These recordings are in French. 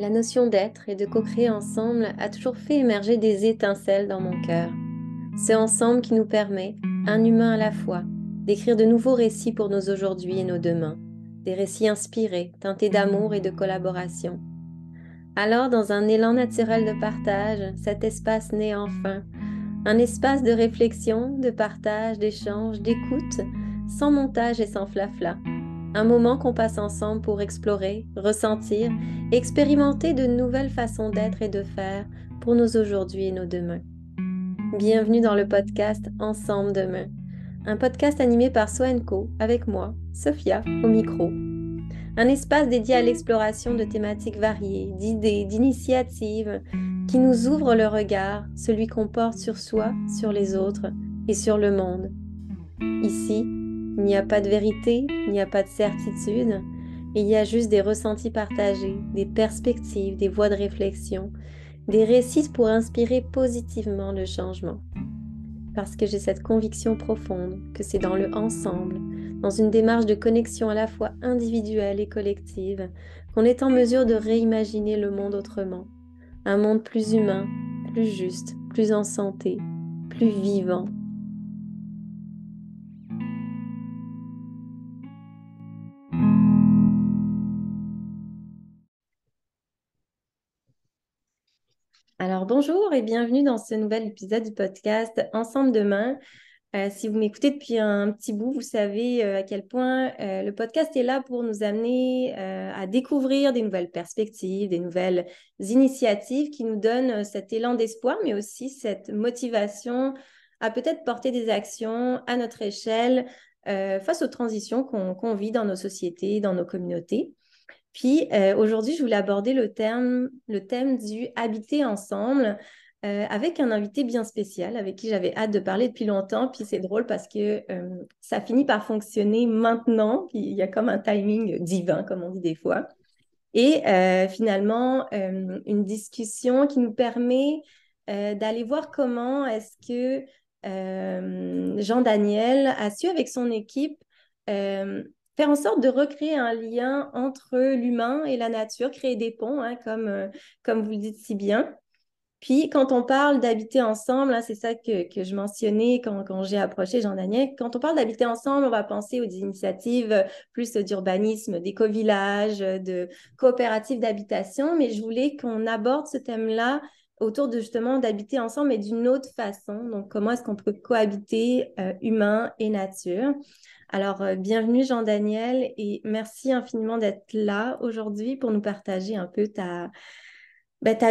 La notion d'être et de co-créer ensemble a toujours fait émerger des étincelles dans mon cœur. C'est ensemble qui nous permet, un humain à la fois, d'écrire de nouveaux récits pour nos aujourd'hui et nos demain, des récits inspirés, teintés d'amour et de collaboration. Alors, dans un élan naturel de partage, cet espace naît enfin, un espace de réflexion, de partage, d'échange, d'écoute, sans montage et sans flafla. Un moment qu'on passe ensemble pour explorer, ressentir et expérimenter de nouvelles façons d'être et de faire pour nos aujourd'hui et nos demain. Bienvenue dans le podcast Ensemble Demain, un podcast animé par Swanco avec moi, Sophia, au micro. Un espace dédié à l'exploration de thématiques variées, d'idées, d'initiatives qui nous ouvrent le regard, celui qu'on porte sur soi, sur les autres et sur le monde. Ici, il n'y a pas de vérité, il n'y a pas de certitude, il y a juste des ressentis partagés, des perspectives, des voies de réflexion, des récits pour inspirer positivement le changement. Parce que j'ai cette conviction profonde que c'est dans le ensemble, dans une démarche de connexion à la fois individuelle et collective, qu'on est en mesure de réimaginer le monde autrement. Un monde plus humain, plus juste, plus en santé, plus vivant. Alors bonjour et bienvenue dans ce nouvel épisode du podcast Ensemble demain. Si vous m'écoutez depuis un petit bout, vous savez à quel point le podcast est là pour nous amener à découvrir des nouvelles perspectives, des nouvelles initiatives qui nous donnent cet élan d'espoir, mais aussi cette motivation à peut-être porter des actions à notre échelle face aux transitions qu'on vit dans nos sociétés, dans nos communautés. Puis aujourd'hui, je voulais aborder le thème du habiter ensemble avec un invité bien spécial avec qui j'avais hâte de parler depuis longtemps. Puis c'est drôle parce que ça finit par fonctionner maintenant. Puis il y a comme un timing divin, comme on dit des fois. Et finalement, une discussion qui nous permet d'aller voir comment est-ce que Jean-Daniel a su, avec son équipe, euh, faire en sorte de recréer un lien entre l'humain et la nature, créer des ponts, hein, comme vous le dites si bien. Puis, quand on parle d'habiter ensemble, hein, c'est ça que je mentionnais quand j'ai approché Jean-Daniel. Quand on parle d'habiter ensemble, on va penser aux initiatives plus d'urbanisme, d'éco-villages, de coopératives d'habitation. Mais je voulais qu'on aborde ce thème-là autour de justement d'habiter ensemble, mais d'une autre façon. Donc, comment est-ce qu'on peut cohabiter humain et nature? Alors, bienvenue Jean-Daniel et merci infiniment d'être là aujourd'hui pour nous partager un peu ta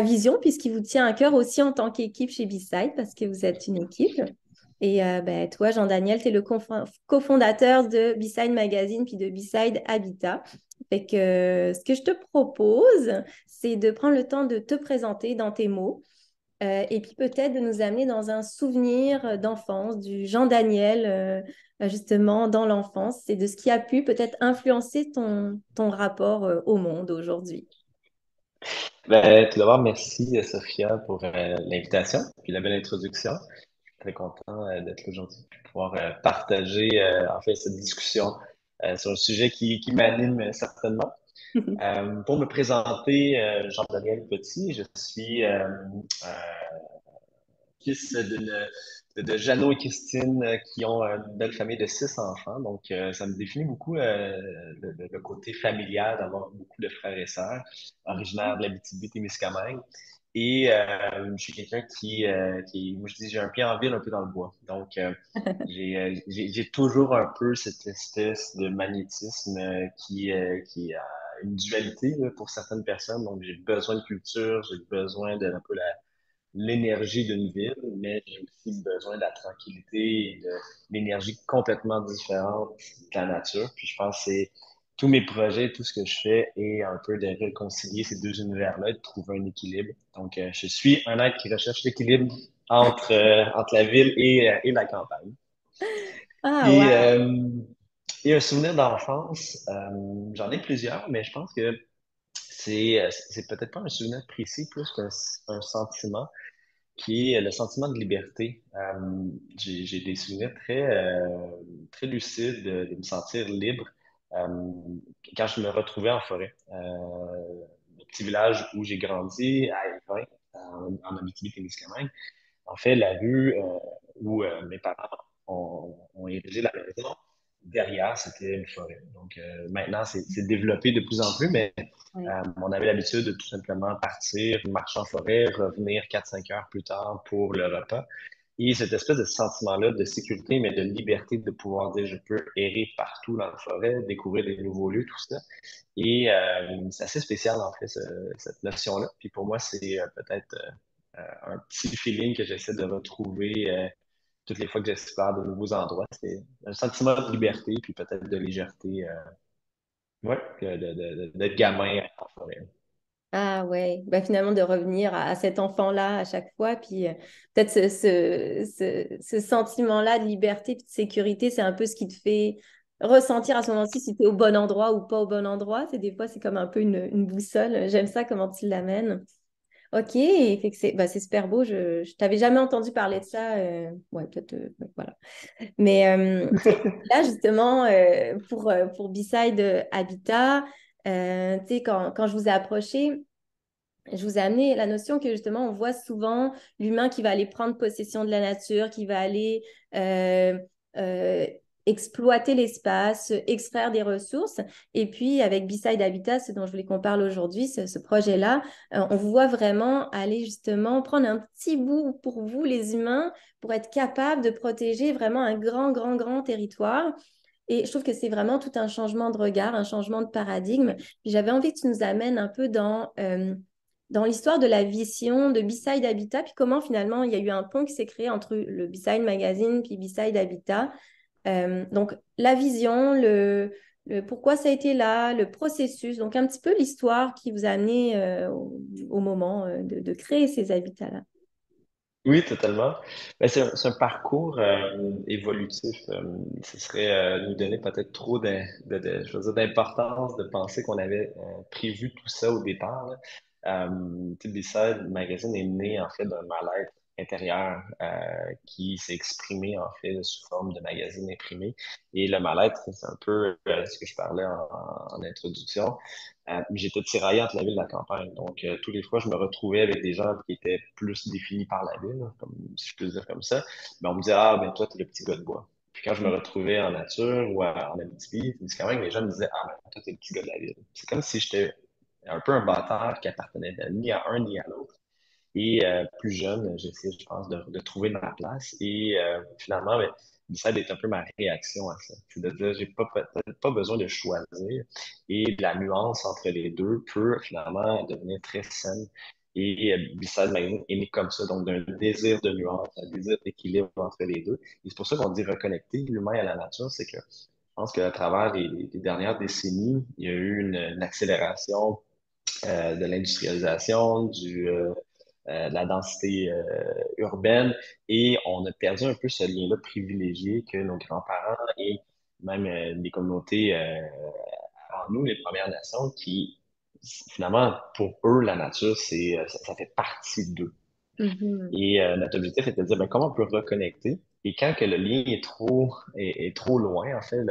vision, puisqu'il vous tient à cœur aussi en tant qu'équipe chez B-Side, parce que vous êtes une équipe. Et toi, Jean-Daniel, tu es le cofondateur de B-Side Magazine puis de B-Side Habitat. Fait que ce que je te propose, c'est de prendre le temps de te présenter dans tes mots et puis peut-être de nous amener dans un souvenir d'enfance, du Jean-Daniel, justement, dans l'enfance, et de ce qui a pu peut-être influencer ton rapport au monde aujourd'hui. Ben, tout d'abord, merci Sophia pour l'invitation puis la belle introduction. Je suis très content d'être là aujourd'hui pour pouvoir partager en fait cette discussion sur un sujet qui m'anime certainement. Pour me présenter, Jean-Daniel Petit, je suis fils de Jeannot et Christine qui ont une belle famille de 6 enfants. Donc, ça me définit beaucoup le côté familial d'avoir beaucoup de frères et sœurs, originaires de l'Abitibi-Témiscamingue. Et je suis quelqu'un moi je dis, j'ai un pied en ville, un peu dans le bois. Donc, j'ai toujours un peu cette espèce de magnétisme qui a une dualité là, pour certaines personnes. Donc, j'ai besoin de culture, j'ai besoin de un peu l'énergie d'une ville, mais j'ai aussi besoin de la tranquillité et de l'énergie complètement différente de la nature. Puis je pense que c'est tous mes projets, tout ce que je fais est un peu de réconcilier ces deux univers-là, de trouver un équilibre. Donc, je suis un être qui recherche l'équilibre entre la ville et la campagne. Ah, Et, wow. et un souvenir d'enfance, j'en ai plusieurs, mais je pense que c'est peut-être pas un souvenir précis, plus qu'un sentiment qui est le sentiment de liberté. J'ai des souvenirs très lucides de me sentir libre euh, quand je me retrouvais en forêt. petit village où j'ai grandi, à Évin, en Abitibi-Témiscamingue. En fait, la rue où mes parents ont érigé la maison, derrière, c'était une forêt. Donc maintenant, c'est développé de plus en plus, mais Ouais. on avait l'habitude de tout simplement partir, marcher en forêt, revenir 4-5 heures plus tard pour le repas. Et cette espèce de sentiment-là de sécurité, mais de liberté de pouvoir dire je peux errer partout dans la forêt, découvrir des nouveaux lieux, tout ça. Et c'est assez spécial, en fait, cette notion-là. Puis pour moi, c'est peut-être un petit feeling que j'essaie de retrouver toutes les fois que j'explore de nouveaux endroits. C'est un sentiment de liberté, puis peut-être de légèreté, ouais, d'être gamin en forêt. Ah ouais, bah finalement de revenir à cet enfant-là à chaque fois, puis peut-être ce sentiment-là de liberté, de sécurité, c'est un peu ce qui te fait ressentir à ce moment-ci si tu es au bon endroit ou pas au bon endroit. C'est des fois, c'est comme un peu une boussole. J'aime ça comment tu l'amènes. Ok, fait que c'est super beau. Je t'avais jamais entendu parler de ça. Ouais, peut-être, ouais, voilà. Mais là, justement, pour B-Side Habitat, tu sais, quand je vous ai approché, je vous ai amené la notion que justement, on voit souvent l'humain qui va aller prendre possession de la nature, qui va aller euh, euh, exploiter l'espace, extraire des ressources. Et puis, avec Beside Habitat, ce dont je voulais qu'on parle aujourd'hui, ce projet-là, on vous voit vraiment aller justement prendre un petit bout pour vous, les humains, pour être capable de protéger vraiment un grand, grand, grand territoire. Et je trouve que c'est vraiment tout un changement de regard, un changement de paradigme. Puis j'avais envie que tu nous amènes un peu dans l'histoire de la vision de B-Side Habitat, puis comment finalement il y a eu un pont qui s'est créé entre le B-Side Magazine puis B-Side Habitat. Donc la vision, pourquoi ça a été là, le processus, donc un petit peu l'histoire qui vous a amené au moment de créer ces habitats-là. Oui, totalement. Ben, c'est un parcours évolutif. Ce serait nous donner peut-être trop je veux dire, d'importance de penser qu'on avait prévu tout ça au départ. Là. Tu sais, Beside Magazine est né en fait d'un mal-être intérieur qui s'est exprimé en fait sous forme de magazine imprimé. Et le mal-être, c'est un peu ce que je parlais en introduction. J'étais tiraillé entre la ville et la campagne. Donc, tous les fois, je me retrouvais avec des gens qui étaient plus définis par la ville, comme, si je peux le dire comme ça. Mais on me disait, ah, ben toi, t'es le petit gars de bois. Puis quand je me retrouvais en nature ou en Abitibi, c'est quand même les gens me disaient, ah, ben toi, t'es le petit gars de la ville. C'est comme si j'étais un peu un bâtard qui appartenait ni à un ni à l'autre. Et plus jeune, j'essayais, je pense, de trouver ma place. Et finalement, ben, ça est un peu ma réaction à ça. C'est de dire, j'ai peut-être pas besoin de choisir. Et la nuance entre les deux peut finalement devenir très saine. Et Bissell Magazine est né comme ça, donc d'un désir de nuance, un désir d'équilibre entre les deux. Et c'est pour ça qu'on dit reconnecter l'humain à la nature, c'est que je pense qu'à travers les dernières décennies, il y a eu une accélération de l'industrialisation, de la densité urbaine et on a perdu un peu ce lien-là privilégié que nos grands-parents et même les communautés avant nous, les Premières Nations, qui finalement, pour eux, la nature, ça fait partie d'eux. Mhm. Et notre objectif était de dire ben, comment on peut reconnecter. Et quand que le lien est trop loin, en fait,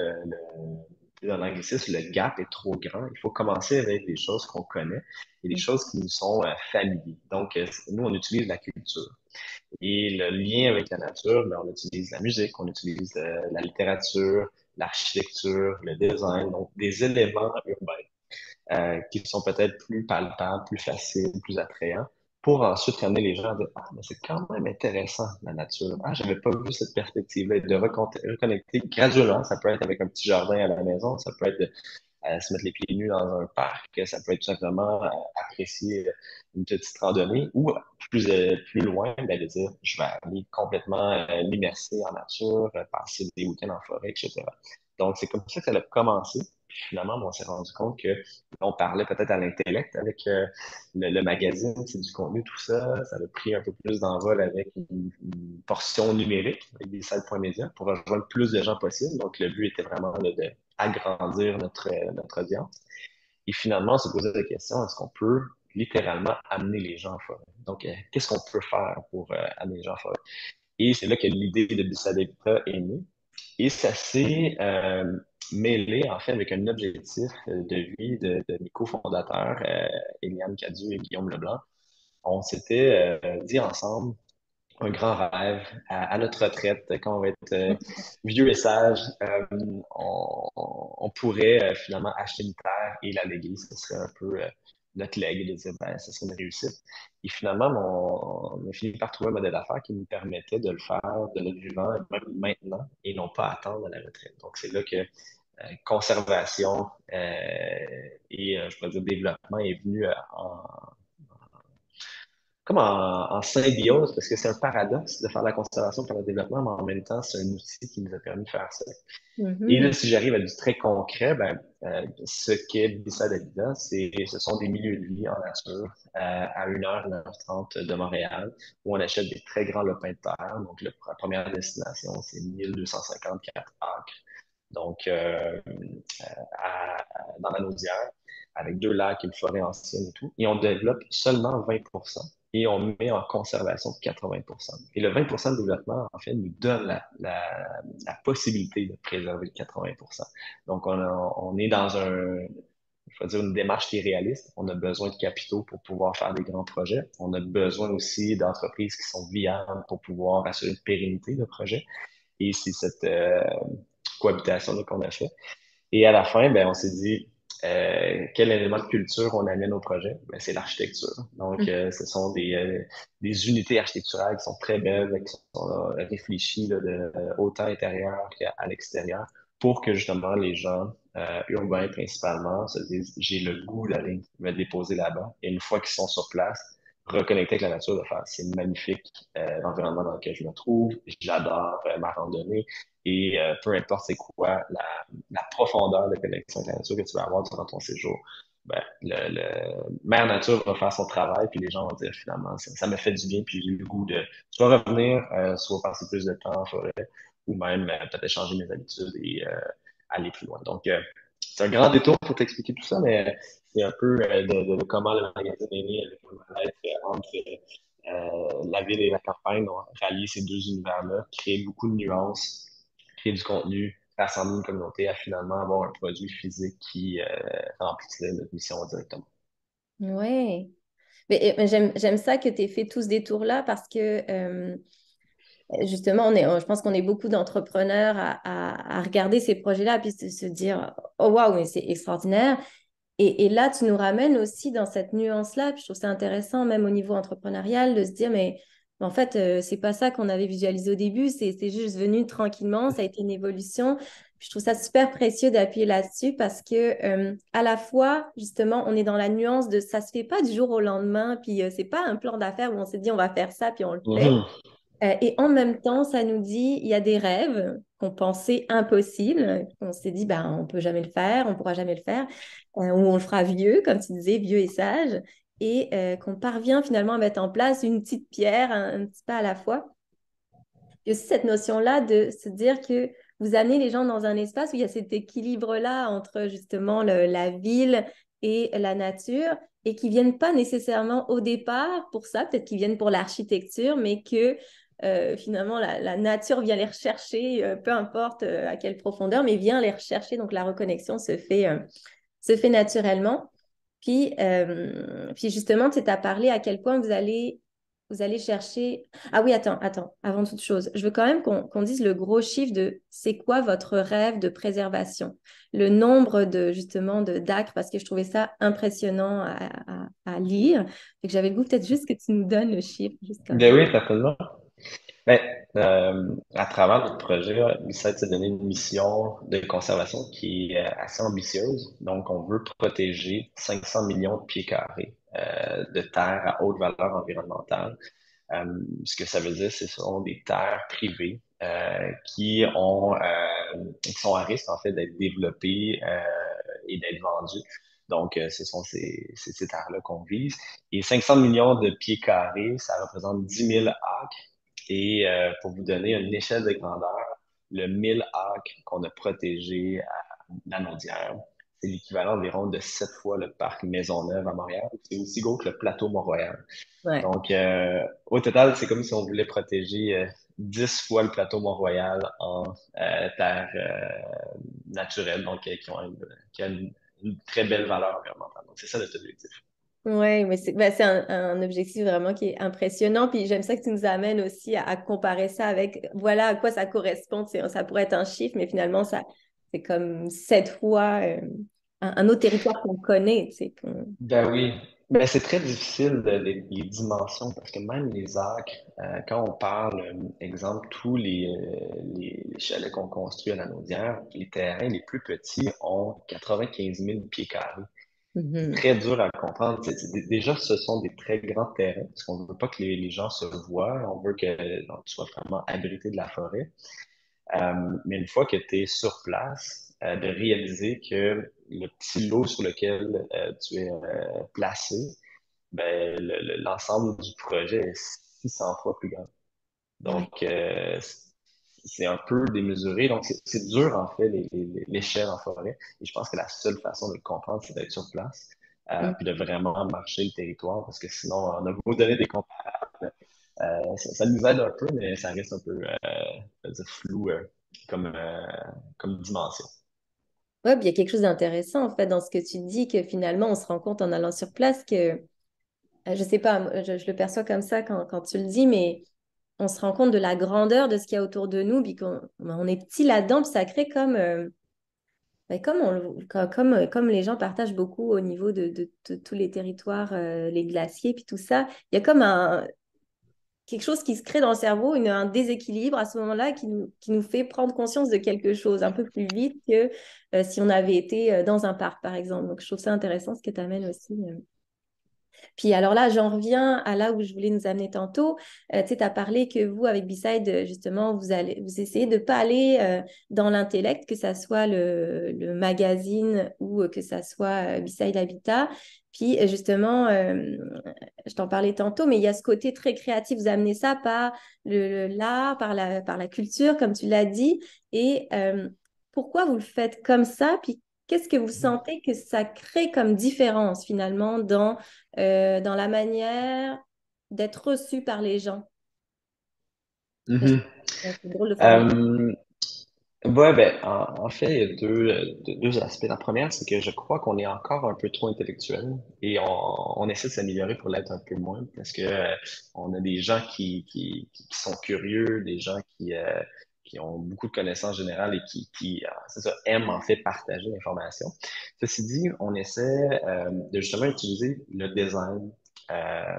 dans l'anglicisme, le gap est trop grand, il faut commencer avec des choses qu'on connaît et des choses qui nous sont familières. Donc, nous, on utilise la culture. Et le lien avec la nature, ben, on utilise la musique, on utilise la littérature, l'architecture, le design, donc des éléments urbains qui sont peut-être plus palpables, plus faciles, plus attrayants, pour ensuite ramener les gens à dire, ah, mais c'est quand même intéressant, la nature. Ah, j'avais pas vu cette perspective-là, et de reconnecter graduellement. Ça peut être avec un petit jardin à la maison, ça peut être se mettre les pieds nus dans un parc, ça peut être tout simplement apprécier une petite randonnée ou plus loin, ben, de dire je vais aller complètement m'immerser en nature, passer des week-ends en forêt, etc. Donc, c'est comme ça que ça a commencé. Puis finalement, on s'est rendu compte que on parlait peut-être à l'intellect avec le magazine, c'est du contenu, tout ça. Ça a pris un peu plus d'envol avec une portion numérique, avec des salles.media pour rejoindre plus de gens possible. Donc, le but était vraiment là, de agrandir notre audience. Et finalement, on se posait la question, est-ce qu'on peut littéralement amener les gens en forêt? Donc, qu'est-ce qu'on peut faire pour amener les gens en forêt? Et c'est là que l'idée de Bisadepta est née. Et ça s'est mêlé, en fait, avec un objectif de vie de mes cofondateurs, Éliane Cadieux et Guillaume Leblanc. On s'était dit ensemble un grand rêve à notre retraite, quand on va être vieux et sage, on pourrait finalement acheter une terre et la léguer. Ce serait un peu notre legs de dire, ben, ce serait une réussite. Et finalement, on a fini par trouver un modèle d'affaires qui nous permettait de le faire de notre vivant, même maintenant, et non pas attendre à la retraite. Donc, c'est là que conservation et, je pourrais dire, développement est venu comme en symbiose, parce que c'est un paradoxe de faire la conservation par le développement, mais en même temps, c'est un outil qui nous a permis de faire ça. Et là, Mhm. si j'arrive à du très concret, ben, ce qu'est Bissau d'Habitat, ce sont des milieux de vie en nature à 1 heure 30 de Montréal, où on achète des très grands lopins de terre. Donc, la première destination, c'est 1254 acres. Donc, dans la Naudière, avec 2 lacs, une forêt ancienne et tout. Et on développe seulement 20% et on met en conservation 80%. Et le 20% de développement, en fait, nous donne la possibilité de préserver le 80%. Donc, on est dans je vais dire une démarche qui est réaliste. On a besoin de capitaux pour pouvoir faire des grands projets. On a besoin aussi d'entreprises qui sont viables pour pouvoir assurer une pérennité de projet. Et c'est cette cohabitation-là qu'on a fait. Et à la fin, ben, on s'est dit, quel élément de culture on amène au projet? Ben, c'est l'architecture. Donc, ce sont des unités architecturales qui sont très belles, qui sont réfléchies là, autant intérieur qu'à l'extérieur, pour que justement les gens urbains principalement se disent, j'ai le goût d'aller me déposer là-bas. Et une fois qu'ils sont sur place, reconnecter avec la nature, de faire, c'est magnifique l'environnement dans lequel je me trouve, j'adore ma randonnée. Et peu importe c'est quoi la profondeur de connexion avec la nature que tu vas avoir durant ton séjour, ben, Mère Nature va faire son travail, puis les gens vont dire finalement, ça me fait du bien, puis j'ai eu le goût de soit revenir, soit passer plus de temps en forêt, ou même peut-être changer mes habitudes et aller plus loin. Donc, c'est un grand détour pour t'expliquer tout ça, mais c'est un peu de comment le magazine est né avec entre la ville et la campagne, donc rallier ces deux univers-là, créer beaucoup de nuances, créer du contenu, rassembler une communauté à finalement avoir un produit physique qui remplissait notre mission directement. Ouais. Mais j'aime ça que tu aies fait tout ce détour-là parce que justement, je pense qu'on est beaucoup d'entrepreneurs à regarder ces projets-là puis se dire, oh waouh, mais c'est extraordinaire. Et là, tu nous ramènes aussi dans cette nuance-là. Puis je trouve ça intéressant, même au niveau entrepreneurial, de se dire, mais en fait, c'est pas ça qu'on avait visualisé au début. C'est juste venu tranquillement. Ça a été une évolution. Puis je trouve ça super précieux d'appuyer là-dessus parce que à la fois, justement, on est dans la nuance de ça se fait pas du jour au lendemain. Puis c'est pas un plan d'affaires où on s'est dit on va faire ça puis on le fait. Mhm. Et en même temps, ça nous dit, il y a des rêves qu'on pensait impossibles, on s'est dit, ben, on peut jamais le faire, on pourra jamais le faire, ou on le fera vieux, comme tu disais, vieux et sage, et qu'on parvient finalement à mettre en place une petite pierre, un petit pas à la fois. Il y a aussi cette notion-là de se dire que vous amenez les gens dans un espace où il y a cet équilibre-là entre justement la ville et la nature, et qui viennent pas nécessairement au départ pour ça, peut-être qu'ils viennent pour l'architecture, mais que finalement la nature vient les rechercher, peu importe à quelle profondeur, mais vient les rechercher. Donc la reconnexion se fait naturellement. Puis justement, tu as parlé à quel point vous allez chercher. Ah oui, attends, avant toute chose, je veux quand même qu'on dise le gros chiffre de c'est quoi votre rêve de préservation, le nombre de justement de d'acres, parce que je trouvais ça impressionnant à lire. Et que j'avais le goût peut-être juste que tu nous donnes le chiffre, juste comme Ben ça. oui, certainement. Ben, à travers notre projet, l'ICET s'est donné une mission de conservation qui est assez ambitieuse. Donc, on veut protéger 500 millions de pieds carrés de terres à haute valeur environnementale. Ce que ça veut dire, ce sont des terres privées qui sont à risque en fait d'être développées et d'être vendues. Donc, ce sont ces terres-là qu'on vise. Et 500 millions de pieds carrés, ça représente 10 000 acres. Et pour vous donner une échelle de grandeur, le 1000 acres qu'on a protégé à la Naudière, c'est l'équivalent environ de 7 fois le parc Maisonneuve à Montréal. C'est aussi gros que le plateau Mont-Royal. Ouais. Donc, au total, c'est comme si on voulait protéger 10 fois le plateau Mont-Royal en terre naturels, donc qui a une très belle valeur environnementale. Donc, c'est ça notre objectif. Ouais, mais c'est un objectif vraiment qui est impressionnant. Puis j'aime ça que tu nous amènes aussi à comparer ça avec, voilà à quoi ça correspond. Ça pourrait être un chiffre, mais finalement, c'est comme 7 fois un autre territoire qu'on connaît. Ben oui, ben c'est très difficile les dimensions parce que même les acres, quand on parle, exemple, tous les chalets qu'on construit à la Naudière, les terrains les plus petits ont 95 000 pieds carrés. C'est Mhm. très dur à comprendre. Déjà, ce sont des très grands terrains parce qu'on ne veut pas que les gens se voient, on veut que genre, tu sois vraiment abrité de la forêt. Mais une fois que tu es sur place, de réaliser que le petit lot sur lequel tu es placé, ben, l'ensemble du projet est 600 fois plus grand. Ouais. Donc, c'est un peu démesuré. Donc, c'est dur, en fait, l'échelle en forêt. Et je pense que la seule façon de le comprendre, c'est d'être sur place, puis de vraiment marcher le territoire, parce que sinon, on a beau donner des comparables, ça nous aide un peu, mais ça reste un peu je veux dire, flou comme dimension. Ouais, puis il y a quelque chose d'intéressant en fait dans ce que tu dis, que finalement on se rend compte en allant sur place que, je sais pas, moi, je le perçois comme ça quand tu le dis, mais on se rend compte de la grandeur de ce qu'il y a autour de nous, puis on est petit là-dedans, puis ça crée comme les gens partagent beaucoup au niveau de tous les territoires, les glaciers, puis tout ça, il y a comme quelque chose qui se crée dans le cerveau, un déséquilibre à ce moment-là qui nous fait prendre conscience de quelque chose un peu plus vite que si on avait été dans un parc, par exemple. Donc, je trouve ça intéressant ce que tu amènes aussi. Puis alors là, j'en reviens à là où je voulais nous amener tantôt. Tu sais, tu as parlé que vous, avec Beside, justement, vous essayez de ne pas aller dans l'intellect, que ça soit le magazine ou que ça soit Beside Habitat. Puis justement, je t'en parlais tantôt, mais il y a ce côté très créatif. Vous amenez ça par l'art, par la culture, comme tu l'as dit. Et pourquoi vous le faites comme ça? Puis qu'est-ce que vous sentez que ça crée comme différence finalement dans la manière d'être reçu par les gens? Mhm. C'est drôle de formuler. Euh, Ouais, ben, en fait, il y a deux aspects. La première, c'est que je crois qu'on est encore un peu trop intellectuel et on essaie de s'améliorer pour l'être un peu moins parce que on a des gens qui sont curieux, des gens qui ont beaucoup de connaissances générales et c'est ça, aiment en fait partager l'information. Ceci dit, on essaie de justement utiliser le design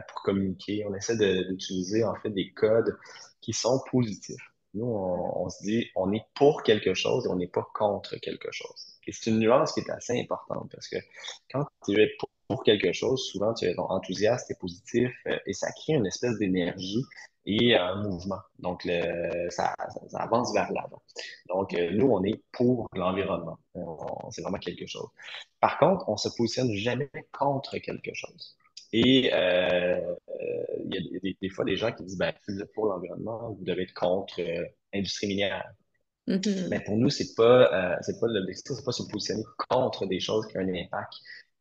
pour communiquer. On essaie d'utiliser en fait des codes qui sont positifs. Nous, on se dit, on est pour quelque chose et on n'est pas contre quelque chose. Et c'est une nuance qui est assez importante parce que quand tu es pour quelque chose, souvent tu es enthousiaste et positif et ça crée une espèce d'énergie et un mouvement. Donc, ça avance vers l'avant. Donc, nous, on est pour l'environnement. C'est vraiment quelque chose. Par contre, on se positionne jamais contre quelque chose. Et il y a des fois des gens qui disent, ben, si vous êtes pour l'environnement, vous devez être contre l'industrie minière. Mais Mhm. pour nous, c'est pas l'objectif, c'est pas se positionner contre des choses qui ont un impact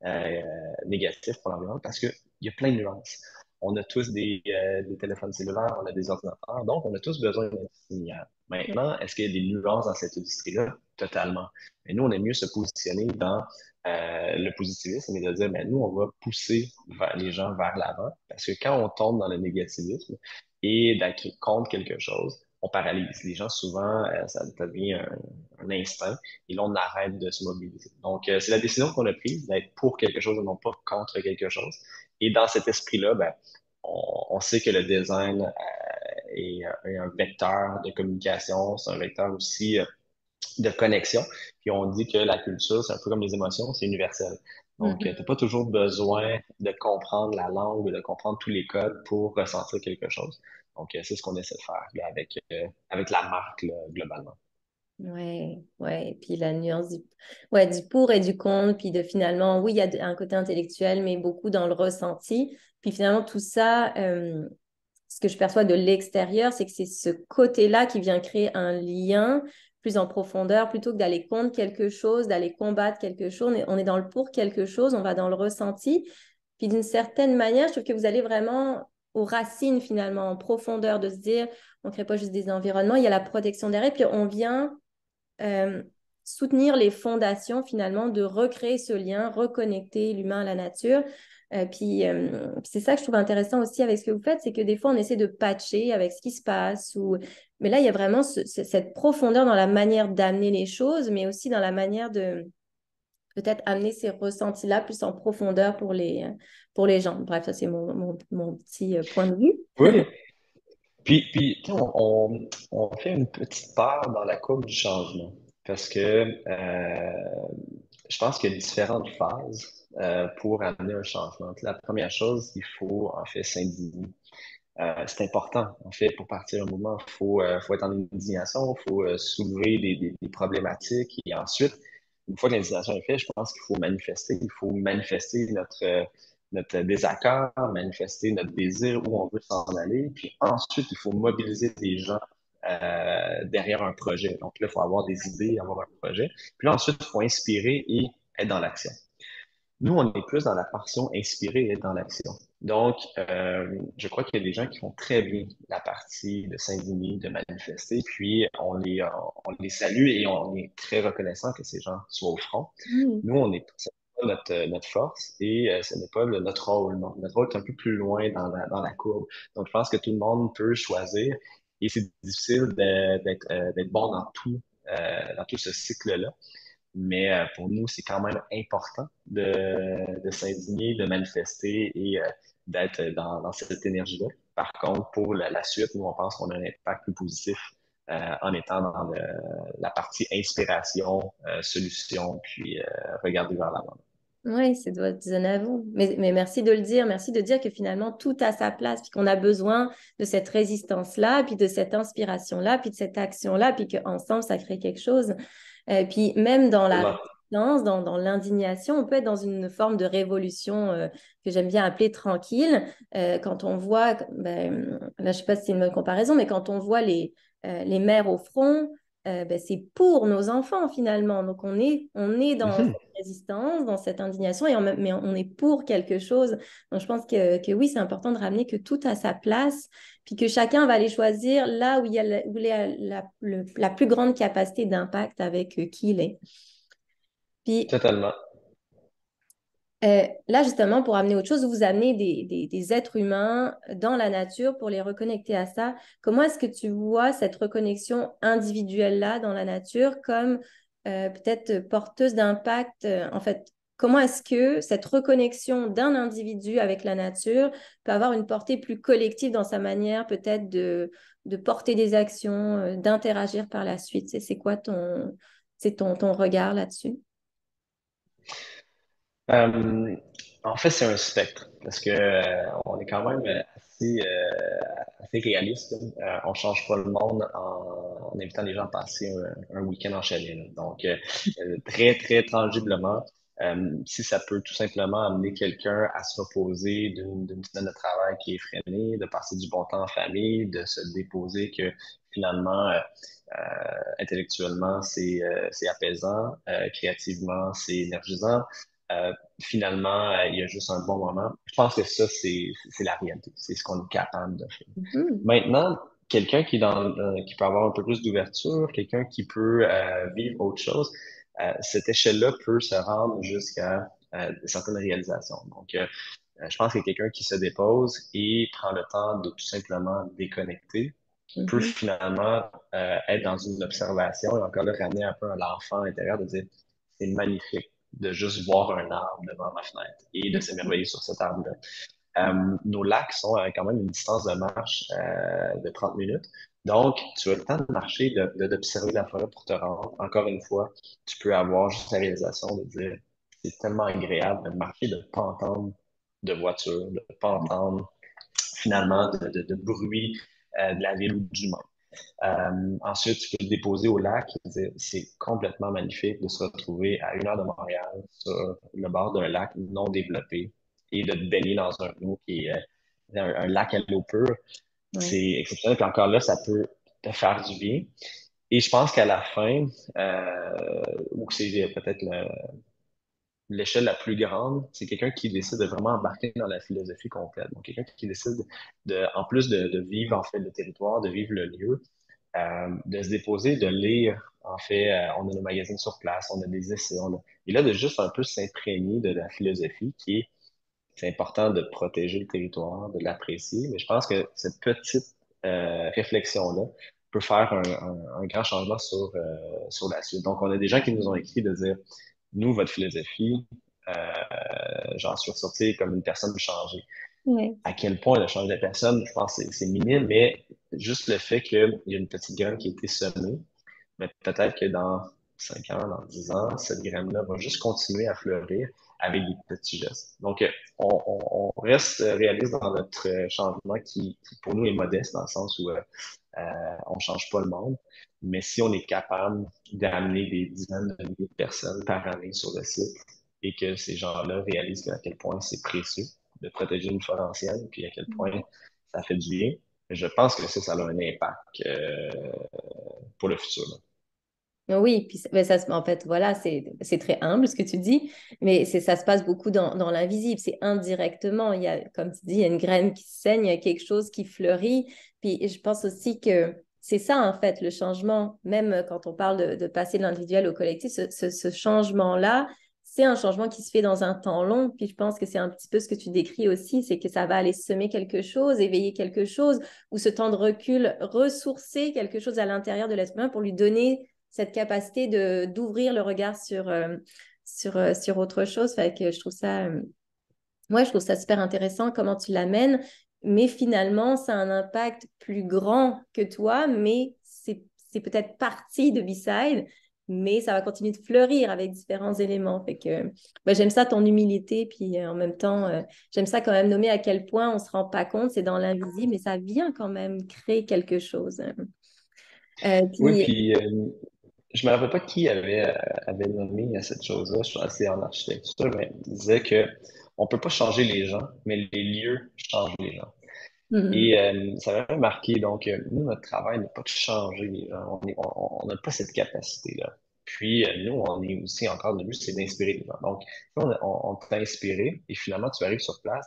euh, négatif pour l'environnement parce que il y a plein de nuances. On a tous des téléphones cellulaires, on a des ordinateurs, donc on a tous besoin d'une industrie minière. Maintenant, est-ce qu'il y a des nuances dans cette industrie-là? Totalement. Mais nous, on aime mieux se positionner dans le positivisme et de dire, ben, nous, on va pousser les gens vers l'avant parce que quand on tombe dans le négativisme et d'être contre quelque chose, on paralyse. Les gens, souvent, ça devient un instinct et là, on arrête de se mobiliser. Donc, c'est la décision qu'on a prise d'être pour quelque chose et non pas contre quelque chose. Et dans cet esprit-là, ben, on sait que le design est un vecteur de communication, c'est un vecteur aussi de connexion. Puis on dit que la culture, c'est un peu comme les émotions, c'est universel. Donc, tu n'as Mhm. pas toujours besoin de comprendre la langue ou de comprendre tous les codes pour ressentir quelque chose. Donc, c'est ce qu'on essaie de faire là, avec la marque là, globalement. Ouais, ouais. Et puis la nuance du pour et du contre, puis de finalement, oui, il y a un côté intellectuel, mais beaucoup dans le ressenti. Puis finalement, tout ça, ce que je perçois de l'extérieur, c'est que c'est ce côté-là qui vient créer un lien plus en profondeur, plutôt que d'aller contre quelque chose, d'aller combattre quelque chose. On est dans le pour quelque chose, on va dans le ressenti. Puis d'une certaine manière, je trouve que vous allez vraiment aux racines finalement, en profondeur, de se dire, on ne crée pas juste des environnements, il y a la protection derrière, puis on vient euh, soutenir les fondations finalement de recréer ce lien, reconnecter l'humain à la nature. C'est ça que je trouve intéressant aussi avec ce que vous faites, c'est que des fois on essaie de patcher avec ce qui se passe, mais là il y a vraiment cette profondeur dans la manière d'amener les choses, mais aussi dans la manière de peut-être amener ces ressentis-là plus en profondeur pour les gens. Bref, ça c'est mon petit point de vue. Oui. Tu sais, on fait une petite part dans la courbe du changement parce que je pense qu'il y a différentes phases pour amener un changement. La première chose, il faut en fait s'indigner. C'est important, en fait, pour partir un mouvement, faut être en indignation, il faut soulever des problématiques et ensuite, une fois que l'indignation est faite, je pense qu'il faut manifester. Il faut manifester notre désaccord, manifester notre désir, où on veut s'en aller. Puis ensuite, il faut mobiliser des gens derrière un projet. Donc là, il faut avoir des idées, avoir un projet. Puis là, ensuite, il faut inspirer et être dans l'action. Nous, on est plus dans la portion inspirée et dans l'action. Donc, je crois qu'il y a des gens qui font très bien la partie de s'indigner, de manifester, puis on les salue et on est très reconnaissant que ces gens soient au front. Mm. Nous, c'est pas notre force et ce n'est pas notre rôle. Non. Notre rôle est un peu plus loin dans la courbe. Donc, je pense que tout le monde peut choisir et c'est difficile d'être bon dans tout ce cycle-là. Mais pour nous, c'est quand même important de s'indigner, de manifester et d'être dans cette énergie-là. Par contre, pour la suite, nous, on pense qu'on a un impact plus positif en étant dans la partie inspiration, solution, puis regarder vers l'avant. Oui, c'est doit être à vous. Mais merci de le dire. Merci de dire que finalement, tout a sa place, puis qu'on a besoin de cette résistance-là, puis de cette inspiration-là, puis de cette action-là, puis qu'ensemble, ça crée quelque chose. Puis même dans la Tellement. résistance, dans l'indignation, on peut être dans une forme de révolution que j'aime bien appeler tranquille. Quand on voit, ben, là, je ne sais pas si c'est une bonne comparaison, mais quand on voit les mères au front, ben, c'est pour nos enfants finalement. Donc on est dans Mhm. résistance, dans cette indignation, mais on est pour quelque chose. Donc, je pense que oui, c'est important de ramener que tout a sa place, puis que chacun va aller choisir là où il y a où il y a la plus grande capacité d'impact avec qui il est. Puis Totalement. là, justement, pour amener autre chose, vous amenez des êtres humains dans la nature pour les reconnecter à ça. Comment est-ce que tu vois cette reconnexion individuelle-là dans la nature comme peut-être porteuse d'impact? En fait, comment est-ce que cette reconnexion d'un individu avec la nature peut avoir une portée plus collective dans sa manière peut-être de porter des actions, d'interagir par la suite? C'est quoi ton regard là-dessus? Euh, En fait, c'est un spectre parce que on est quand même assez réaliste. On change pas le monde en invitant les gens à passer un week-end en chalet. Là. Donc, très, très tangiblement, si ça peut tout simplement amener quelqu'un à se reposer d'une semaine de travail qui est freinée, de passer du bon temps en famille, de se déposer que finalement, intellectuellement, c'est apaisant, créativement, c'est énergisant. Finalement, il y a juste un bon moment. Je pense que ça, c'est la réalité. C'est ce qu'on est capable de faire. Mhm. Maintenant, quelqu'un qui peut avoir un peu plus d'ouverture, quelqu'un qui peut vivre autre chose, cette échelle-là peut se rendre jusqu'à certaines réalisations. Donc, je pense que quelqu'un qui se dépose et prend le temps de tout simplement déconnecter peut Mhm. finalement être dans une observation et encore là ramener un peu à l'enfant intérieur de dire c'est magnifique de juste voir un arbre devant ma fenêtre et de s'émerveiller sur cet arbre-là. Nos lacs sont à quand même une distance de marche de 30 minutes. Donc, tu as le temps de marcher, d'observer la forêt pour te rendre. Encore une fois, tu peux avoir juste la réalisation de dire c'est tellement agréable de marcher, de ne pas entendre de voiture, de ne pas entendre finalement de bruit de la ville ou du monde. Ensuite, tu peux te déposer au lac. C'est complètement magnifique de se retrouver à 1 heure de Montréal sur le bord d'un lac non développé et de te baigner dans un eau qui est un lac à l'eau pure. Ouais. C'est exceptionnel. Puis encore là, ça peut te faire du bien. Et je pense qu'à la fin, ou que c'est peut-être l'échelle la plus grande, c'est quelqu'un qui décide de vraiment embarquer dans la philosophie complète. Donc, quelqu'un qui décide en plus de vivre en fait le territoire, de vivre le lieu, de se déposer, de lire. En fait, on a nos magazines sur place, on a des essais, et là, de juste un peu s'imprégner de la philosophie qui est, c'est important de protéger le territoire, de l'apprécier, mais je pense que cette petite réflexion-là peut faire un grand changement sur la suite. Donc, on a des gens qui nous ont écrit de dire, nous, votre philosophie, j'en suis ressorti comme une personne changée. Ouais. À quel point elle a changé de personne, je pense que c'est minime, mais juste le fait qu'il y a une petite graine qui a été semée, mais peut-être que dans 5 ans, dans 10 ans, cette graine-là va juste continuer à fleurir avec des petits gestes. Donc, on reste réaliste dans notre changement qui, pour nous, est modeste dans le sens où on change pas le monde. Mais si on est capable d'amener des dizaines de milliers de personnes par année sur le site et que ces gens-là réalisent à quel point c'est précieux de protéger une forêt ancienne, puis à quel point ça fait du bien, je pense que ça a un impact pour le futur. Là. Oui, puis mais ça, en fait, voilà, c'est très humble ce que tu dis, mais ça se passe beaucoup dans l'invisible, c'est indirectement. Il y a, comme tu dis, il y a une graine qui saigne, il y a quelque chose qui fleurit. Puis je pense aussi que c'est ça, en fait, le changement, même quand on parle de passer de l'individuel au collectif, ce changement-là, c'est un changement qui se fait dans un temps long. Puis je pense que c'est un petit peu ce que tu décris aussi, c'est que ça va aller semer quelque chose, éveiller quelque chose, ou ce temps de recul, ressourcer quelque chose à l'intérieur de l'être humain pour lui donner cette capacité d'ouvrir le regard sur autre chose. Fait que je trouve ça super intéressant comment tu l'amènes, mais finalement, ça a un impact plus grand que toi, mais c'est peut-être partie de B-Side, mais ça va continuer de fleurir avec différents éléments. Fait que ben, j'aime ça, ton humilité, puis en même temps, j'aime ça quand même nommer à quel point on ne se rend pas compte, c'est dans l'invisible, mais ça vient quand même créer quelque chose. Oui, Puis, puis je me rappelle pas qui avait nommé cette chose-là, je suis assez en architecture, mais il disait que on peut pas changer les gens, mais les lieux changent les gens. mhm. Et ça m'avait marqué, donc nous, notre travail n'est pas de changer les gens, on n'a pas cette capacité-là. Puis nous, on est aussi encore, le but, c'est d'inspirer les gens. Donc, on t'a inspiré et finalement, tu arrives sur place,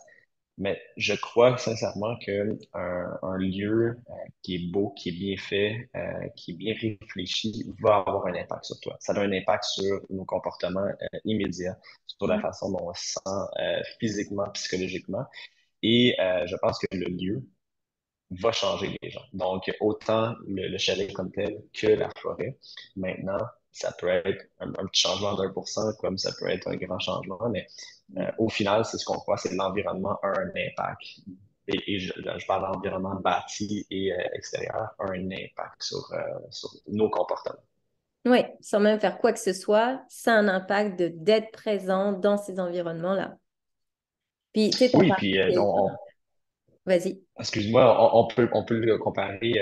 mais je crois sincèrement que un lieu qui est beau, qui est bien fait, qui est bien réfléchi, va avoir un impact sur toi. Ça a un impact sur nos comportements immédiats, sur la façon dont on se sent physiquement, psychologiquement. Et je pense que le lieu va changer les gens. Donc, autant le chalet comme tel que la forêt. Maintenant, ça peut être un petit changement d'1%, comme ça peut être un grand changement, mais au final, c'est ce qu'on croit, c'est que l'environnement a un impact. Et je parle d'environnement bâti et extérieur, a un impact sur nos comportements. Oui, sans même faire quoi que ce soit, ça a un impact d'être présent dans ces environnements-là. Puis, tu sais, Oui, puis vas-y. excuse-moi, on peut le comparer,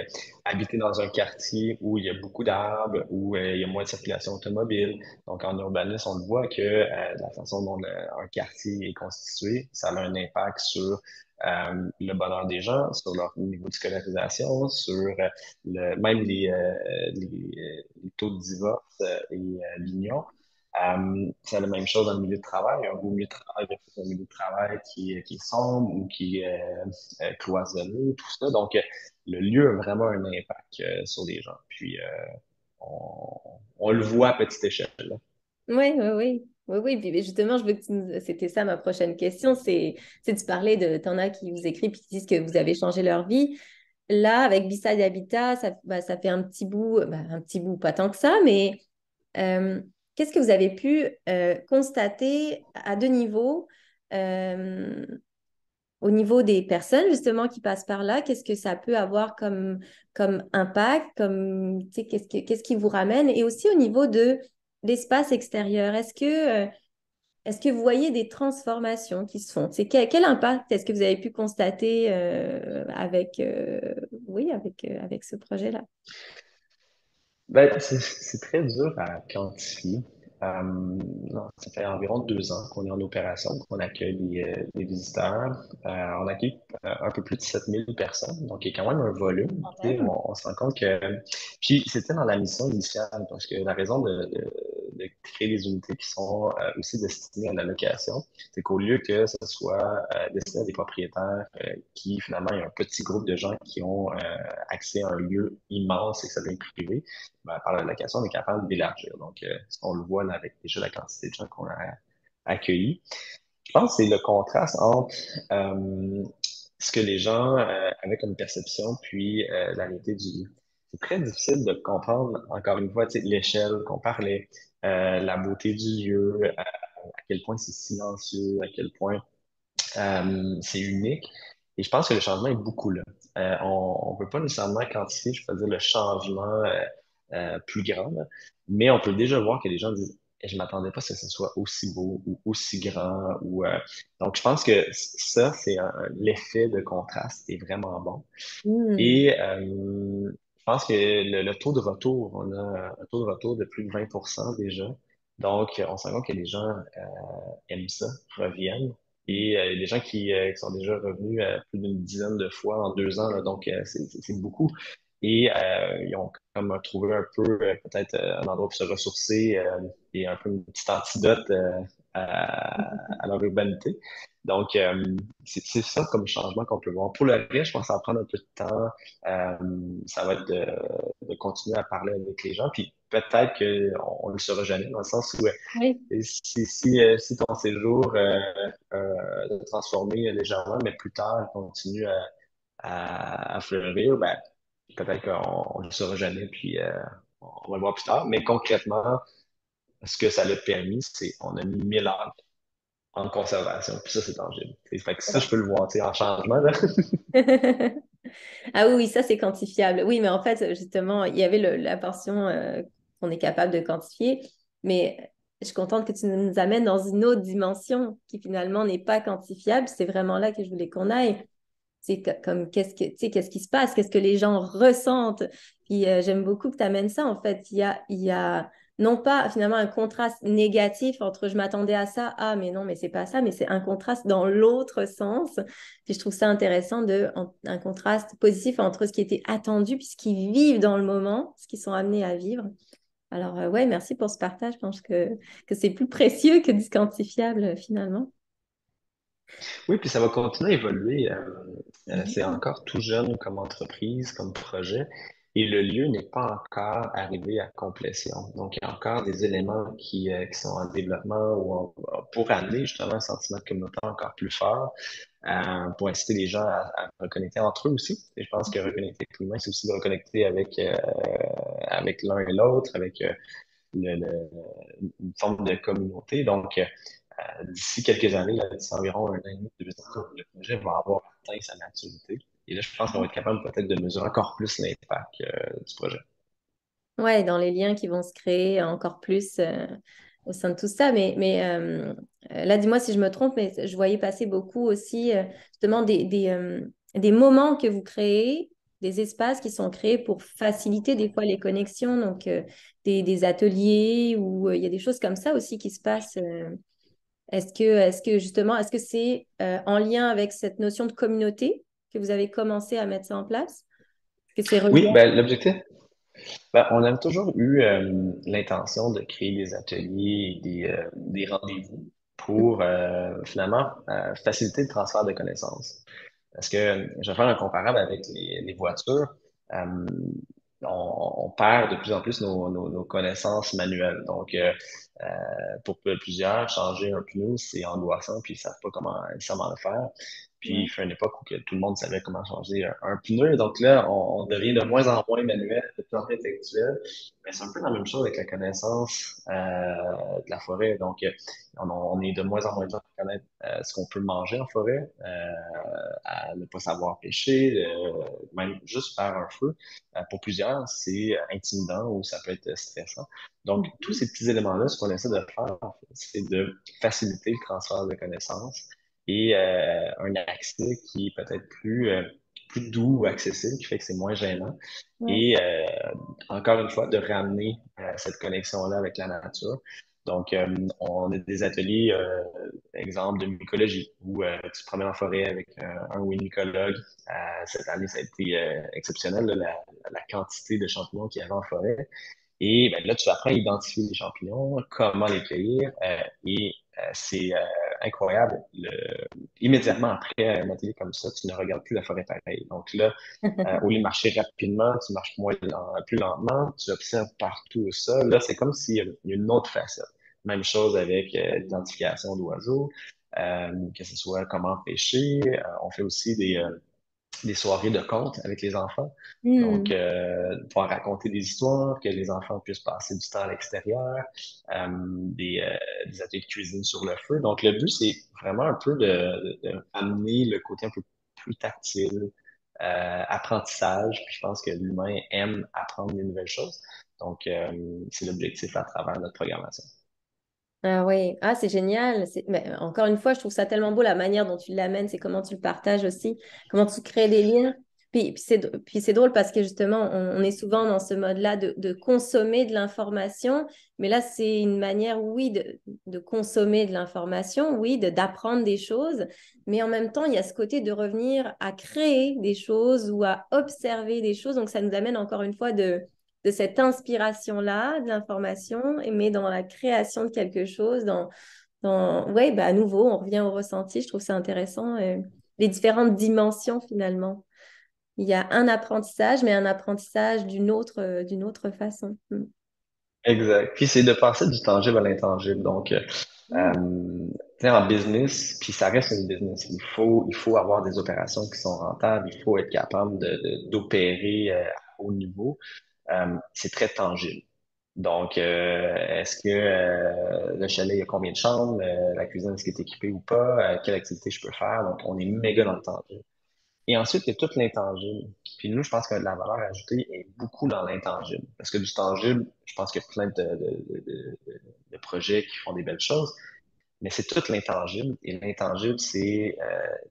habiter dans un quartier où il y a beaucoup d'arbres, où il y a moins de circulation automobile. Donc, en urbanisme, on le voit que la façon dont un quartier est constitué, ça a un impact sur le bonheur des gens, sur leur niveau de scolarisation, sur même les taux de divorce et l'union. C'est la même chose dans le milieu de travail. Un beau milieu de travail versus un milieu de travail qui est sombre ou qui est cloisonné, tout ça. Donc, le lieu a vraiment un impact sur les gens. Puis, on le voit à petite échelle. Là. Oui, oui, oui. Oui, oui. Puis justement, je veux que c'était ça ma prochaine question. C'est tu parlais de, t'en as qui vous écrivent et qui disent que vous avez changé leur vie. Là, avec Beside Habitat, ça fait un petit bout, pas tant que ça, mais euh, qu'est-ce que vous avez pu constater à deux niveaux? Euh, Au niveau des personnes justement qui passent par là, qu'est-ce que ça peut avoir comme impact, tu sais, qu'est-ce qui vous ramène? Et aussi au niveau de l'espace extérieur, est-ce que vous voyez des transformations qui se font? C'est quel impact est-ce que vous avez pu constater oui, avec ce projet-là? Ben, c'est très dur à quantifier. Non, ça fait environ 2 ans qu'on est en opération, qu'on accueille les visiteurs. On accueille un peu plus de 7 000 personnes, donc il y a quand même un volume. Tu sais, on se rend compte que... Puis c'était dans la mission initiale, parce que la raison de de créer des unités qui sont aussi destinées à la location. C'est qu'au lieu que ce soit destiné à des propriétaires qui, finalement, il y a un petit groupe de gens qui ont accès à un lieu immense et que ça devient privé, ben, par la location, on est capable d'élargir. Donc, on le voit là, avec déjà la quantité de gens qu'on a accueillis. Je pense que c'est le contraste entre ce que les gens avaient comme perception puis la réalité du lieu. C'est très difficile de comprendre, encore une fois, tu sais, l'échelle qu'on parlait, la beauté du lieu, à quel point c'est silencieux, à quel point c'est unique. Et je pense que le changement est beaucoup là. On ne peut pas nécessairement quantifier, je peux dire, le changement plus grand, là, mais on peut déjà voir que les gens disent, je m'attendais pas à ce que ce soit aussi beau ou aussi grand. Donc, je pense que ça, c'est l'effet de contraste est vraiment bon. Hmm. Et je pense que le taux de retour, on a un taux de retour de plus de 20% déjà. Donc, on sent compte que les gens aiment ça, reviennent. Et les gens qui sont déjà revenus plus d'une dizaine de fois en 2 ans, là, donc c'est beaucoup. Et ils ont comme trouvé un peu peut-être un endroit pour se ressourcer et un peu une petite antidote à leur urbanité. Donc, c'est ça comme changement qu'on peut voir. Pour le reste, je pense que ça va prendre un peu de temps. Ça va être de continuer à parler avec les gens. Puis peut-être qu'on ne le saura jamais, dans le sens où Oui. si ton séjour de transformer légèrement, mais plus tard, continue à fleurir, ben, peut-être qu'on ne le saura jamais, puis on va le voir plus tard. Mais concrètement, ce que ça l'a permis, c'est on a mis 1000 ans en conservation. Puis ça, c'est tangible. Fait que ça, je peux le voir, tu sais, en changement, là. Ah oui, oui, ça c'est quantifiable. Oui, mais en fait, justement, il y avait la portion qu'on est capable de quantifier, mais je suis contente que tu nous amènes dans une autre dimension qui finalement n'est pas quantifiable. C'est vraiment là que je voulais qu'on aille. C'est comme tu sais, qu'est-ce qui se passe, qu'est-ce que les gens ressentent. Puis j'aime beaucoup que tu amènes ça. En fait, il y a non pas finalement un contraste négatif entre je m'attendais à ça, ah mais non, mais c'est pas ça, mais c'est un contraste dans l'autre sens. Puis je trouve ça intéressant un contraste positif entre ce qui était attendu puis ce qu'ils vivent dans le moment, ce qu'ils sont amenés à vivre. Alors ouais, merci pour ce partage. Je pense que c'est plus précieux que du quantifiable finalement. Oui, puis ça va continuer à évoluer. C'est Mhm. encore tout jeune comme entreprise, comme projet, et le lieu n'est pas encore arrivé à complétion. Donc, il y a encore des éléments qui sont en développement pour amener justement un sentiment de communauté encore plus fort, pour inciter les gens à reconnecter entre eux aussi. Et je pense que reconnecter avec l'humain, c'est aussi de reconnecter avec l'un et l'autre, avec une forme de communauté. Donc, d'ici quelques années, là, d'ici environ 1 an et demi, 2 ans, le projet va avoir atteint sa maturité. Et là, je pense qu'on va être capable peut-être de mesurer encore plus l'impact du projet. Ouais, dans les liens qui vont se créer encore plus au sein de tout ça. Mais là, dis-moi si je me trompe, mais je voyais passer beaucoup aussi justement des moments que vous créez, des espaces qui sont créés pour faciliter des fois les connexions, donc des ateliers ou il y a des choses comme ça aussi qui se passent. Est-ce que justement, est-ce que c'est en lien avec cette notion de communauté que vous avez commencé à mettre ça en place? Est-ce que c'est relié? Oui, ben, l'objectif, ben, on a toujours eu l'intention de créer des ateliers et des rendez-vous pour finalement faciliter le transfert de connaissances. Parce que je vais faire un comparable avec les voitures. Euh, on perd de plus en plus nos connaissances manuelles. Donc, pour plusieurs, changer un pneu, c'est angoissant, puis ils savent pas comment nécessairement le faire. Puis, il Ouais. fait une époque où que tout le monde savait comment changer un pneu. Donc là, on devient de moins en moins manuel, de plus en plus intellectuel. Mais c'est un peu la même chose avec la connaissance de la forêt. Donc, on est de moins en moins de gens à connaître ce qu'on peut manger en forêt, à ne pas savoir pêcher, même juste faire un feu. Pour plusieurs, c'est intimidant ou ça peut être stressant. Donc, tous ces petits éléments-là, ce qu'on essaie de faire, en fait, c'est de faciliter le transfert de connaissances et un accès qui est peut-être plus doux ou accessible, qui fait que c'est moins gênant. Ouais. Et encore une fois, de ramener cette connexion-là avec la nature. Donc, on a des ateliers, exemple de mycologie, où tu te promènes en forêt avec un ou une mycologue. Cette année, ça a été exceptionnel, là, la quantité de champignons qu'il y avait en forêt. Et ben, là, tu apprends à identifier les champignons, comment les cueillir, et c'est incroyable. Immédiatement après un atelier comme ça, tu ne regardes plus la forêt pareil. Donc là, au lieu de marcher rapidement, tu marches plus lentement, tu observes partout ça. Là, c'est comme s'il y a une autre facette. Même chose avec l'identification d'oiseaux, que ce soit comment pêcher. On fait aussi des soirées de contes avec les enfants. Donc, Hmm. pouvoir raconter des histoires, que les enfants puissent passer du temps à l'extérieur, des ateliers de cuisine sur le feu. Donc, le but, c'est vraiment un peu de amener le côté un peu plus tactile, apprentissage. Puis je pense que l'humain aime apprendre des nouvelles choses. Donc, c'est l'objectif à travers notre programmation. Ah oui, ah, c'est génial. Mais encore une fois, je trouve ça tellement beau la manière dont tu l'amènes, c'est comment tu le partages aussi, comment tu crées des liens. Puis c'est drôle parce que justement, on est souvent dans ce mode-là de consommer de l'information, mais là, c'est une manière, oui, de consommer de l'information, oui, d'apprendre des choses, mais en même temps, il y a ce côté de revenir à créer des choses ou à observer des choses. Donc, ça nous amène encore une fois de cette inspiration-là, de l'information, mais dans la création de quelque chose, ouais, bah, à nouveau, on revient au ressenti, je trouve ça intéressant, les différentes dimensions finalement. Il y a un apprentissage, mais un apprentissage d'une autre façon. Mm. Exact. Puis c'est de passer du tangible à l'intangible. Donc, Mm. tu sais, en business, puis ça reste une business. Il faut avoir des opérations qui sont rentables. Il faut être capable d'opérer à haut niveau. C'est très tangible. Donc, est-ce que le chalet, il y a combien de chambres? La cuisine, est-ce qu'elle est équipée ou pas? Quelle activité je peux faire? Donc, on est méga dans le tangible. Et ensuite, il y a tout l'intangible. Puis nous, je pense que la valeur ajoutée est beaucoup dans l'intangible. Parce que du tangible, je pense qu'il y a plein de projets qui font des belles choses, mais c'est tout l'intangible. Et l'intangible, c'est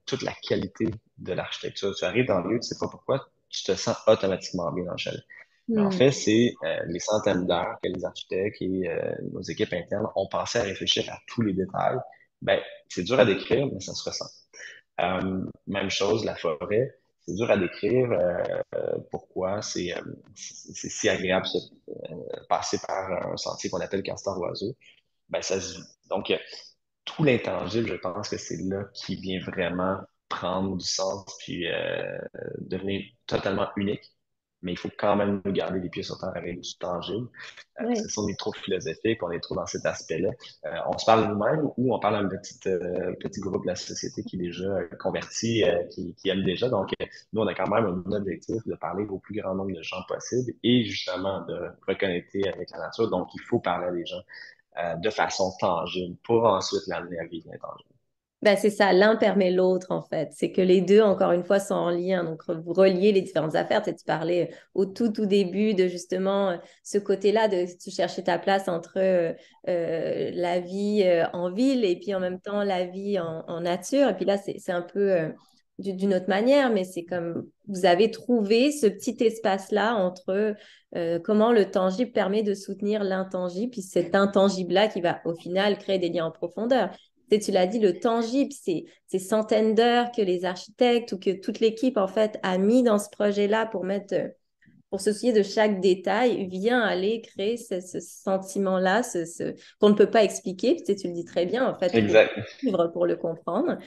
toute la qualité de l'architecture. Tu arrives dans le lieu, tu sais pas pourquoi, tu te sens automatiquement bien dans le chalet. Mais en Mm. fait, c'est les centaines d'heures que les architectes et nos équipes internes ont pensé à réfléchir à tous les détails. Ben, c'est dur à décrire, mais ça se ressent. Même chose, la forêt, c'est dur à décrire pourquoi c'est si agréable passer par un sentier qu'on appelle castor-oiseau. Ben, donc, tout l'intangible, je pense que c'est là qui vient vraiment prendre du sens puis devenir totalement unique. Mais il faut quand même nous garder les pieds sur terre avec du tangible. Parce que Ouais. si on est trop philosophique, on est trop dans cet aspect-là, on se parle nous-mêmes ou on parle à un petit groupe de la société qui est déjà converti, qui aime déjà. Donc, nous, on a quand même un objectif de parler au plus grand nombre de gens possible et justement de reconnecter avec la nature. Donc, il faut parler à des gens de façon tangible pour ensuite l'amener à vivre l'intangible. Ben, c'est ça, l'un permet l'autre en fait. C'est que les deux, encore une fois, sont en lien. Donc, vous reliez les différentes affaires. Tu sais, tu parlais au tout début de justement ce côté-là, de tu cherchais ta place entre la vie en ville et puis en même temps la vie en nature. Et puis là, c'est un peu d'une autre manière, mais c'est comme vous avez trouvé ce petit espace-là entre comment le tangible permet de soutenir l'intangible, puis cet intangible-là qui va au final créer des liens en profondeur. Tu l'as dit, le tangible, c'est ces centaines d'heures que les architectes ou que toute l'équipe en fait a mis dans ce projet-là pour mettre, pour se soucier de chaque détail, vient aller créer ce sentiment-là, qu'on ne peut pas expliquer. Tu le dis très bien, en fait, il faut Exact. vivre pour le comprendre.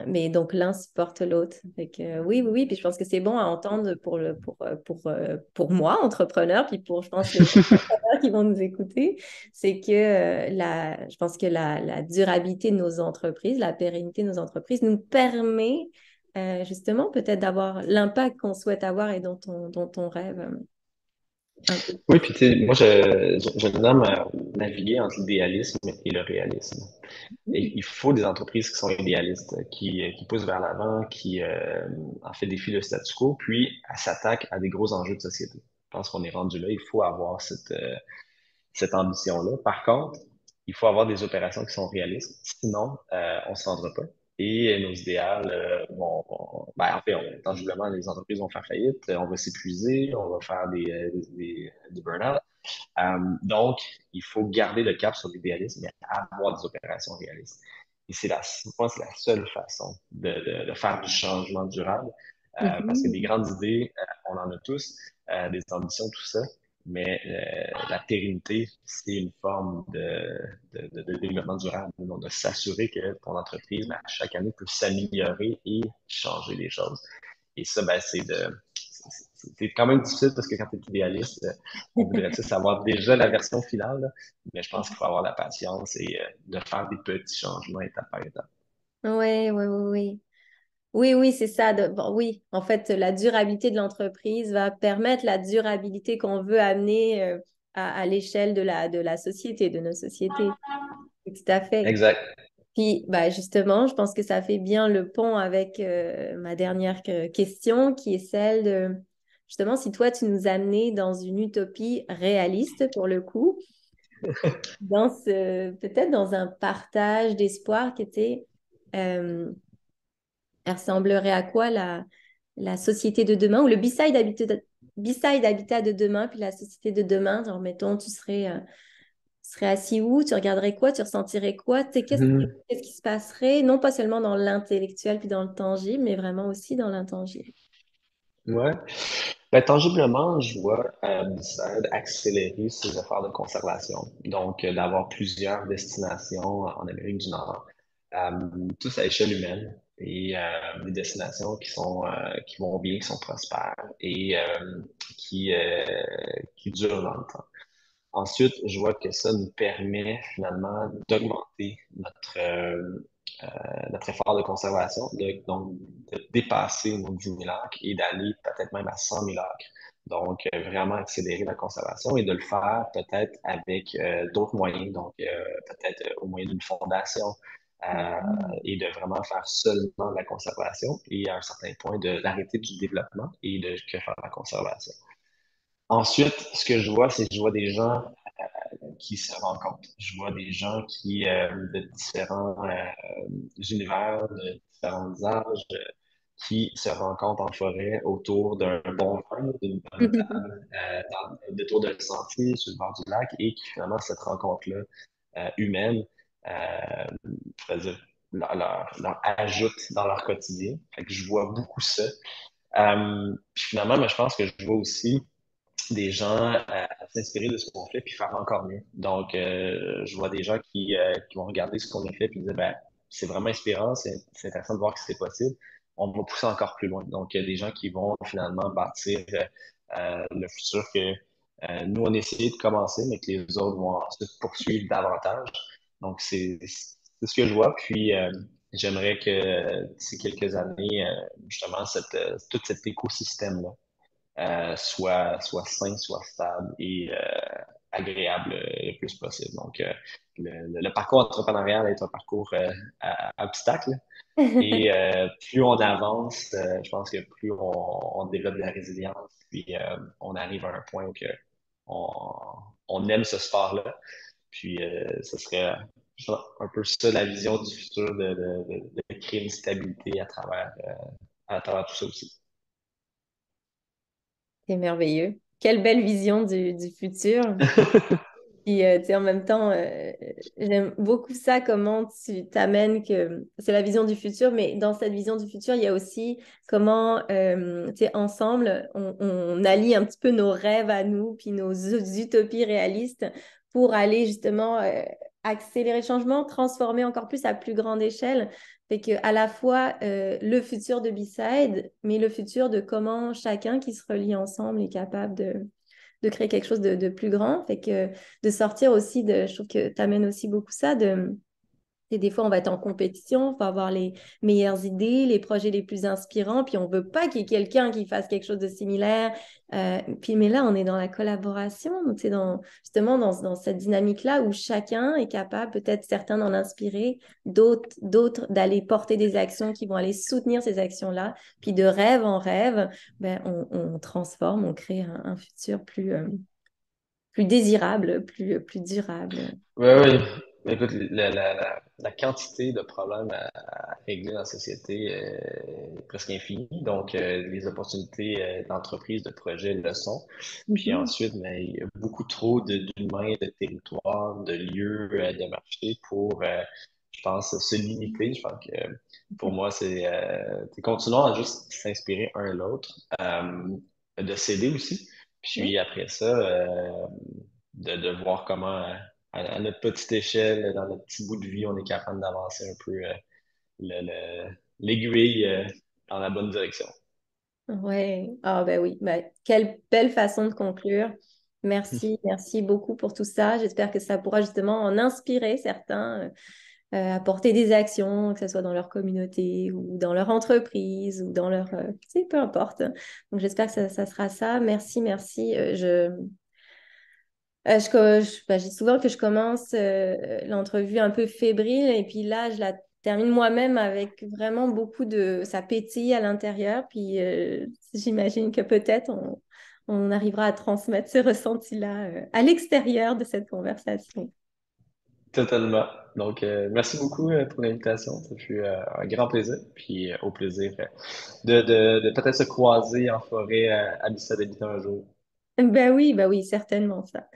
Mais donc l'un supporte l'autre. Oui, oui, oui. Puis je pense que c'est bon à entendre pour moi, entrepreneur, puis pour, je pense, les entrepreneurs qui vont nous écouter, c'est que je pense que la durabilité de nos entreprises, la pérennité de nos entreprises nous permet justement peut-être d'avoir l'impact qu'on souhaite avoir et dont on rêve un peu Oui, plus. puis tu sais, moi, je me nomme naviguer entre l'idéalisme et le réalisme. Et il faut des entreprises qui sont idéalistes, qui poussent vers l'avant, qui en fait défient le statu quo, puis s'attaquent à des gros enjeux de société. Je pense qu'on est rendu là. Il faut avoir cette ambition-là. Par contre, il faut avoir des opérations qui sont réalistes. Sinon, on ne se rendra pas. Et nos idéales ben, en fait, tangiblement, les entreprises vont faire faillite, on va s'épuiser, on va faire des burn-out. Donc, il faut garder le cap sur l'idéalisme et avoir des opérations réalistes. Et je pense, que c'est la seule façon de faire du changement durable, parce que des Mhm. grandes idées, on en a tous, des ambitions, tout ça, mais la pérennité, c'est une forme de développement durable, donc de s'assurer que ton entreprise, ben, chaque année, peut s'améliorer et changer les choses. Et ça, ben, c'est quand même difficile parce que quand tu es idéaliste, on voudrait tous savoir déjà la version finale, là, mais je pense qu'il faut avoir la patience et de faire des petits changements étape par étape. Ouais, ouais, ouais, oui. Oui, oui, c'est ça. Bon, oui, en fait, la durabilité de l'entreprise va permettre la durabilité qu'on veut amener à l'échelle de la société, de nos sociétés. Tout à fait. Exact. Puis, bah, justement, je pense que ça fait bien le pont avec ma dernière question, qui est celle de, justement, si toi, tu nous amenais dans une utopie réaliste, pour le coup, peut-être dans un partage d'espoir qui était, euh, elle ressemblerait à quoi la société de demain ou le B-side habitat de demain, puis la société de demain, genre, mettons, tu serais assis où, tu regarderais quoi, tu ressentirais quoi, tu sais, qu'est-ce qui se passerait, non pas seulement dans l'intellectuel puis dans le tangible, mais vraiment aussi dans l'intangible. Ouais. Ben, tangiblement, je vois Bicêtre accélérer ses efforts de conservation. Donc, d'avoir plusieurs destinations en Amérique du Nord, euh, tous à échelle humaine, et des destinations qui vont bien, qui sont prospères et qui durent dans le temps. Ensuite, je vois que ça nous permet finalement d'augmenter notre effort de conservation, donc de dépasser nos 10 000 acres et d'aller peut-être même à 100 000 acres. Donc, vraiment accélérer la conservation et de le faire peut-être avec d'autres moyens, donc peut-être au moyen d'une fondation et de vraiment faire seulement de la conservation et à un certain point de l'arrêter du développement et de que faire la conservation. Ensuite, ce que je vois, c'est que je vois des gens qui se rencontrent. Je vois des gens de différents univers, de différents âges, qui se rencontrent en forêt autour d'un bon vin, d'une bonne table, autour d'un sentier sur le bord du lac, et qui finalement, cette rencontre-là humaine, je veux dire, leur ajoute dans leur quotidien. Fait que je vois beaucoup ça. Puis finalement, mais je pense que je vois aussi des gens à s'inspirer de ce qu'on fait puis faire encore mieux. Donc, je vois des gens qui vont regarder ce qu'on a fait puis dire, ben, c'est vraiment inspirant, c'est intéressant de voir que c'est possible. On va pousser encore plus loin. Donc, il y a des gens qui vont finalement bâtir le futur que nous, on a essayé de commencer, mais que les autres vont ensuite poursuivre davantage. Donc, c'est ce que je vois. Puis, j'aimerais que d'ici quelques années, justement, tout cet écosystème-là soit sain, soit stable et agréable le plus possible. Donc, le parcours entrepreneurial est un parcours à obstacles et plus on avance, je pense que plus on développe de la résilience, puis on arrive à un point où on, on aime ce sport-là. Puis, ce serait un peu ça la vision du futur de créer une stabilité à travers tout ça aussi. C'est merveilleux. Quelle belle vision du futur. Puis, tu sais, en même temps, j'aime beaucoup ça, comment tu t'amènes que c'est la vision du futur, mais dans cette vision du futur, il y a aussi comment, tu sais, ensemble, on allie un petit peu nos rêves à nous, puis nos utopies réalistes pour aller justement accélérer le changement, transformer encore plus à plus grande échelle. Fait que à la fois le futur de B-Side, mais le futur de comment chacun qui se relie ensemble est capable de créer quelque chose de plus grand. Fait que de sortir aussi de, je trouve que tu amènes aussi beaucoup ça de, et des fois, on va être en compétition, il faut avoir les meilleures idées, les projets les plus inspirants, puis on veut pas qu'il y ait quelqu'un qui fasse quelque chose de similaire. Puis, mais là, on est dans la collaboration, donc c'est justement dans cette dynamique-là où chacun est capable, peut-être certains d'en inspirer, d'autres d'aller porter des actions qui vont aller soutenir ces actions-là. Puis de rêve en rêve, ben, on transforme, on crée un futur plus désirable, plus durable. Oui, oui. Écoute, la quantité de problèmes à régler dans la société est presque infinie. Donc, les opportunités d'entreprise, de projet le sont. Puis Mhm. ensuite, mais il y a beaucoup trop d'humains, de territoires, de lieux, de marchés pour, je pense, se limiter. Je pense que pour moi, continuons à juste s'inspirer un l'autre, de s'aider aussi. Oui. Puis après ça, de voir comment, à notre petite échelle, dans notre petit bout de vie, on est capable d'avancer un peu l'aiguille dans la bonne direction. Ouais. Ah ben oui, bah, quelle belle façon de conclure. Merci, merci beaucoup pour tout ça. J'espère que ça pourra justement en inspirer certains, à porter des actions, que ce soit dans leur communauté ou dans leur entreprise ou dans leur, tu sais, peu importe. Donc j'espère que ça sera ça. Merci, merci. Bah, je dis souvent que je commence l'entrevue un peu fébrile et puis là, je la termine moi-même avec vraiment beaucoup de... Ça pétille à l'intérieur. Puis j'imagine que peut-être on arrivera à transmettre ce ressenti-là à l'extérieur de cette conversation. Totalement. Donc, merci beaucoup pour l'invitation. Ça fut un grand plaisir. Puis au plaisir de peut-être se croiser en forêt à Bissau un jour. Ben oui, certainement ça.